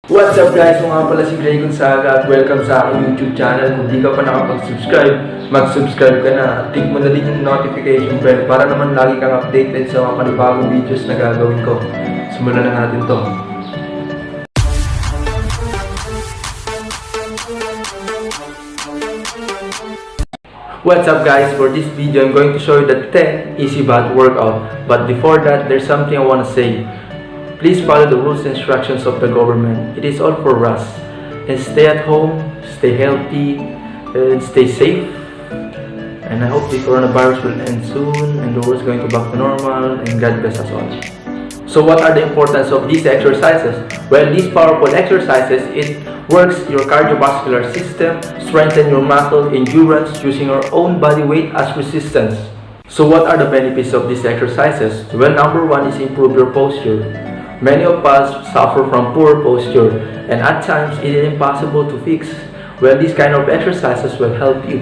What's up guys? Mga pala si Gray Gonzaga at welcome sa aking YouTube channel. Kung di ka pa nakapag-subscribe, mag-subscribe ka na. Click mo na din yung notification bell para naman lagi kang updated sa mga panibagong videos na gagawin ko. Simulan na natin to. What's up guys? For this video, I'm going to show you the 10 easy bath workout. But before that, there's something I want to say. Please follow the rules and instructions of the government. It is all for us. And stay at home, stay healthy, and stay safe. And I hope the coronavirus will end soon and the world is going to back to normal and God bless us all. So what are the importance of these exercises? Well, these powerful exercises, it works your cardiovascular system, strengthen your muscle endurance using your own body weight as resistance. So what are the benefits of these exercises? Well, number one is improve your posture. Many of us suffer from poor posture and at times it is impossible to fix. Well, these kind of exercises will help you.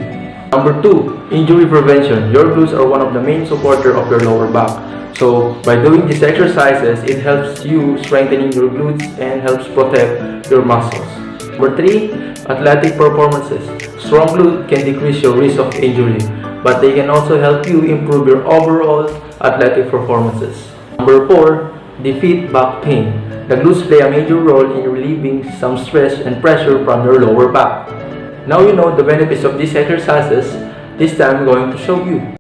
Number two, injury prevention. Your glutes are one of the main supporter of your lower back. So, by doing these exercises, it helps you strengthening your glutes and helps protect your muscles. Number three, athletic performances. Strong glute can decrease your risk of injury, but they can also help you improve your overall athletic performances. Number four, defeat back pain. The glutes play a major role in relieving some stress and pressure from your lower back. Now you know the benefits of these exercises. This time I'm going to show you.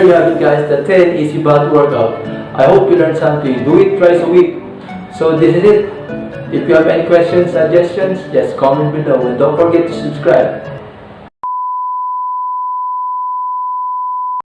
you have it guys, the 10 easy butt workout. I hope you learned something. Do it twice a week. So this is it. If you have any questions, suggestions, just comment below and don't forget to subscribe.